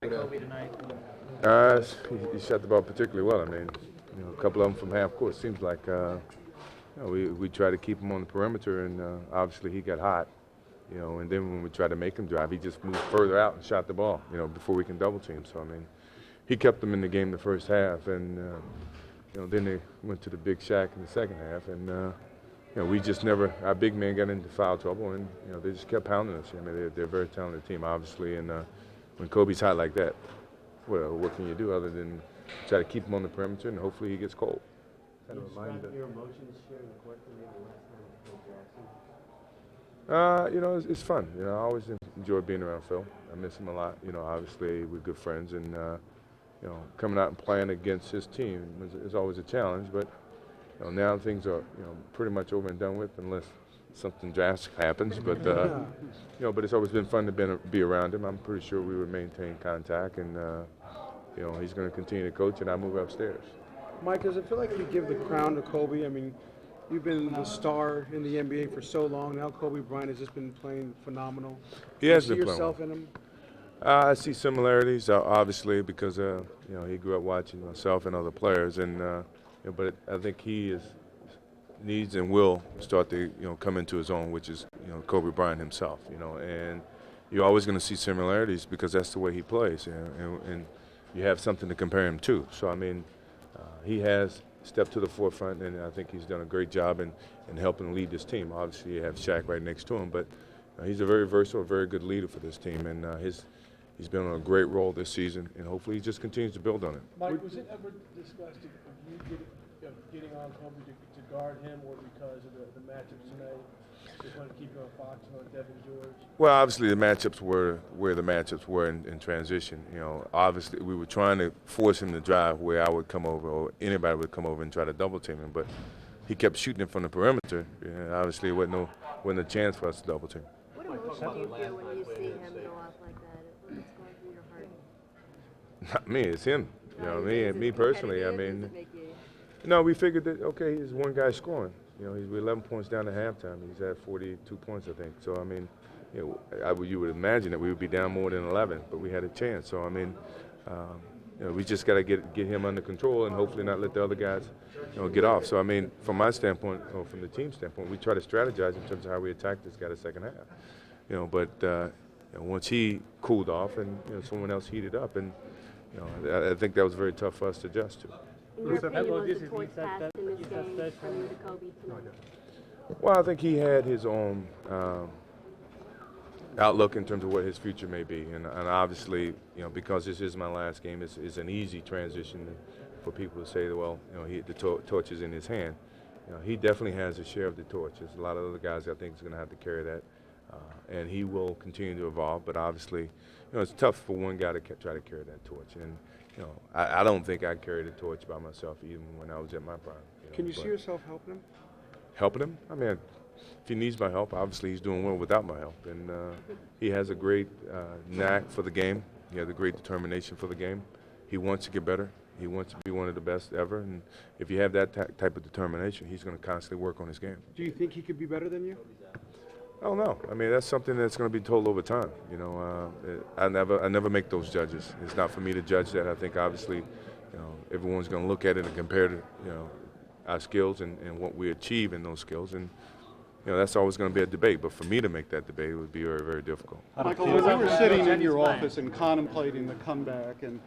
Kobe tonight? He shot the ball particularly well. I mean, a couple of them from half court. Seems like we try to keep him on the perimeter, and obviously he got hot. And then when we tried to make him drive, he just moved further out and shot the ball. Before we can double team. So I mean, he kept them in the game the first half, and then they went to the big shack in the second half, and we just never. Our big man got into foul trouble, and they just kept pounding us. I mean, they're a very talented team, obviously, and when Kobe's hot like that, well, what can you do other than try to keep him on the perimeter and hopefully he gets cold? Can you describe your emotions sharing the court for maybe last night with Phil Jackson? It's fun. I always enjoy being around Phil. I miss him a lot. Obviously we're good friends, and coming out and playing against his team is always a challenge. But now things are pretty much over and done with, unless something drastic happens. But but it's always been fun to be around him. I'm pretty sure we would maintain contact, and he's going to continue to coach, and I move upstairs. Mike, does it feel like you give the crown to Kobe? I mean, you've been the star in the NBA for so long. Now Kobe Bryant has just been playing phenomenal. He has Do you been see yourself playing. in him? I see similarities, obviously, because he grew up watching myself and other players, and but I think he needs and will start to come into his own, which is Kobe Bryant himself. And you're always going to see similarities because that's the way he plays, and you have something to compare him to. So I mean, he has stepped to the forefront, and I think he's done a great job in helping lead this team. Obviously, you have Shaq right next to him, but he's a very versatile, very good leader for this team, and he's been on a great role this season, and hopefully he just continues to build on it. Mike, was it ever discussed of you getting on Kobe to guard him, or because of the matchup tonight? Just wanted to keep you on Fox and on Devin George. Well, obviously the matchups were where the matchups were in transition. Obviously we were trying to force him to drive where I would come over or anybody would come over and try to double team him, but he kept shooting it from the perimeter. Obviously it wasn't a chance for us to double team. What emotion do you feel when you see him go off like that? What's going through your heart? Not me, it's him. Me personally. I mean, we figured that he's one guy scoring. He's 11 points down at halftime. He's at 42 points, I think. So I mean, you would imagine that we would be down more than 11, but we had a chance. So I mean, we just got to get him under control and hopefully not let the other guys, get off. So I mean, from my standpoint, or from the team standpoint, we try to strategize in terms of how we attack this guy the second half. But once he cooled off and someone else heated up, and I think that was very tough for us to adjust to. In your opinion, was the torch passed in this game from you to Kobe tonight? Well, I think he had his own outlook in terms of what his future may be, and obviously, because this is my last game, it's an easy transition for people to say, well, the torch is in his hand. He definitely has a share of the torch. There's a lot of other guys I think is going to have to carry that, and he will continue to evolve. But obviously, it's tough for one guy to try to carry that torch, and I don't think I carried the torch by myself even when I was at my prime. Can you see yourself helping him? Helping him? I mean, if he needs my help, obviously he's doing well without my help. And he has a great knack for the game. He has a great determination for the game. He wants to get better. He wants to be one of the best ever. And if you have that type of determination, he's going to constantly work on his game. Do you think he could be better than you? I don't know. I mean, that's something that's going to be told over time. I never make those judges. It's not for me to judge that. I think obviously, everyone's going to look at it and compare to, our skills and what we achieve in those skills, and that's always going to be a debate. But for me to make that debate, it would be very, very difficult. Michael, when you were sitting in your office and contemplating the comeback and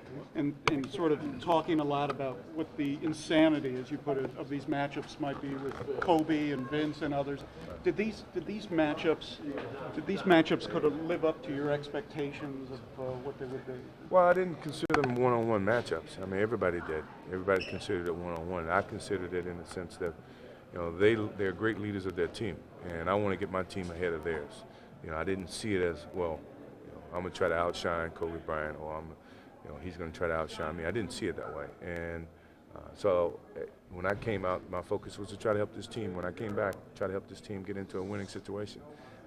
sort of talking a lot about what the insanity, as you put it, of these matchups might be with Kobe and Vince and others, did these matchups could have live up to your expectations of what they would be? Well, I didn't consider them one-on-one matchups. I mean, everybody did. Everybody considered it one-on-one. I considered it in the sense that they're great leaders of their team, and I want to get my team ahead of theirs. I didn't see it as, well, I'm going to try to outshine Kobe Bryant, or he's going to try to outshine me. I didn't see it that way. And so when I came out, my focus was to try to help this team. When I came back, try to help this team get into a winning situation,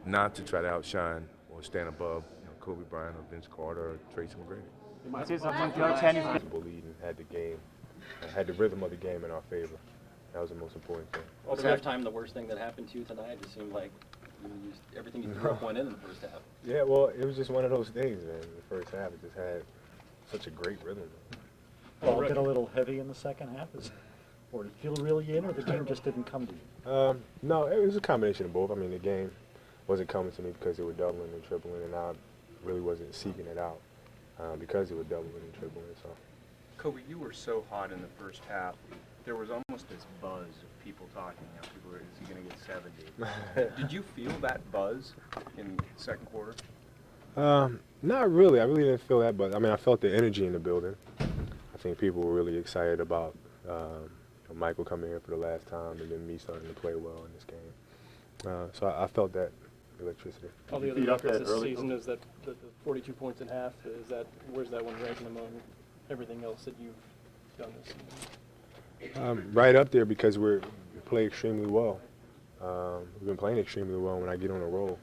not to try to outshine or stand above Kobe Bryant or Vince Carter or Tracy McGrady. You might say something, Coach. Lead and had the game, had the rhythm of the game in our favor. That was the most important thing. Was halftime the worst thing that happened to you tonight? It seemed like everything you threw up went in the first half. Yeah, well, it was just one of those things, man. The first half, it just had such a great rhythm. Ball get a little heavy in the second half, or did it feel really in, or the game just didn't come to you? No, it was a combination of both. I mean, the game wasn't coming to me because they were doubling and tripling, and I really wasn't seeking it out because they were doubling and tripling. So, Kobe, you were so hot in the first half. There was almost this buzz of people talking. You know, people were, is he going to get 70? Did you feel that buzz in the second quarter? Not really. I really didn't feel that, but I mean, I felt the energy in the building. I think people were really excited about Michael coming here for the last time, and then me starting to play well in this game. So I felt that electricity. All the other records this season is that the 42 points in half. Where's that one ranking among everything else that you've done this season? Right up there because we play extremely well. We've been playing extremely well when I get on a roll.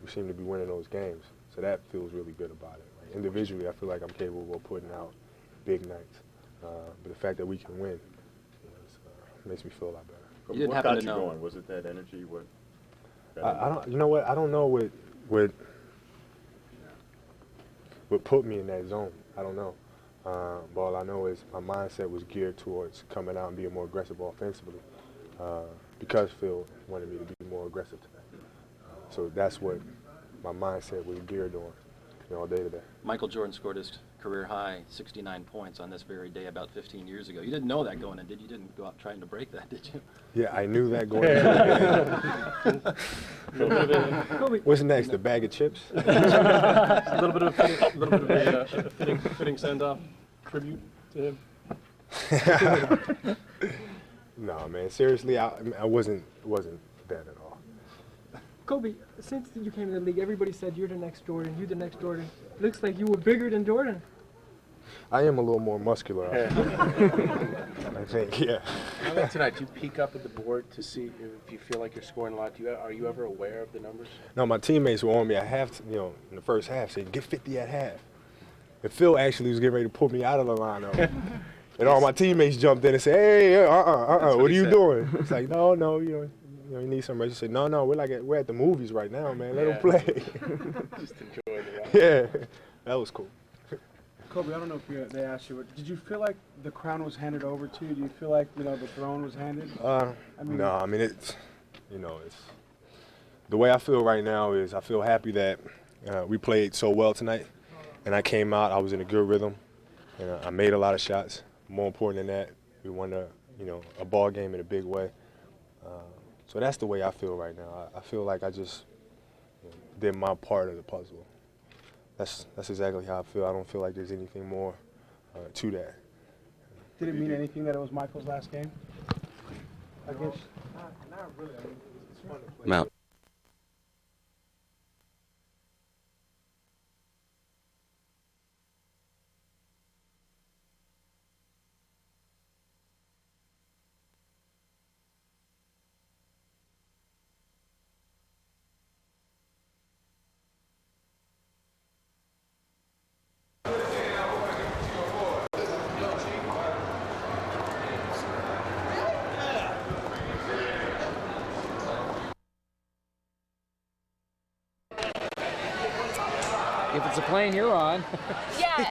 We seem to be winning those games, so that feels really good about it. Like individually, I feel like I'm capable of putting out big nights, but the fact that we can win makes me feel a lot better. You didn't happen to know. Going? Was it that energy? What? I don't. You know what? I don't know what put me in that zone. I don't know. But all I know is my mindset was geared towards coming out and being more aggressive offensively because Phil wanted me to be more aggressive tonight. So that's what my mindset was geared on, all day today. Michael Jordan scored his career high 69 points on this very day about 15 years ago. You didn't know that going in, did you? You didn't go out trying to break that, did you? Yeah, I knew that going into the game. What's next? The bag of chips? A little bit of a fitting send-off tribute to him. No, man. Seriously, I wasn't that at all. Kobe, since you came in the league, everybody said you're the next Jordan, you're the next Jordan. Looks like you were bigger than Jordan. I am a little more muscular, I think, yeah. How about tonight? Do you peek up at the board to see if you feel like you're scoring a lot? Are you ever aware of the numbers? No, my teammates were on me at half, in the first half, saying, get 50 at half. And Phil actually was getting ready to pull me out of the lineup. And all my teammates jumped in and said, hey, what are you doing? It's like, no, you need some rest. I said, no, we're at the movies right now, man. Let them play. Just enjoy the ride. Yeah, that was cool. Kobe, I don't know if they asked you, but did you feel like the crown was handed over to you? Do you feel like the throne was handed? No, I mean it's the way I feel right now is I feel happy that we played so well tonight, and I came out. I was in a good rhythm, and I made a lot of shots. More important than that, we won a ball game in a big way. So that's the way I feel right now. I feel like I just did my part of the puzzle. That's exactly how I feel. I don't feel like there's anything more to that. Did it mean anything that it was Michael's last game? I guess. Not really. I mean, it's fun to play. Mount. If it's a plane you're on. Yeah.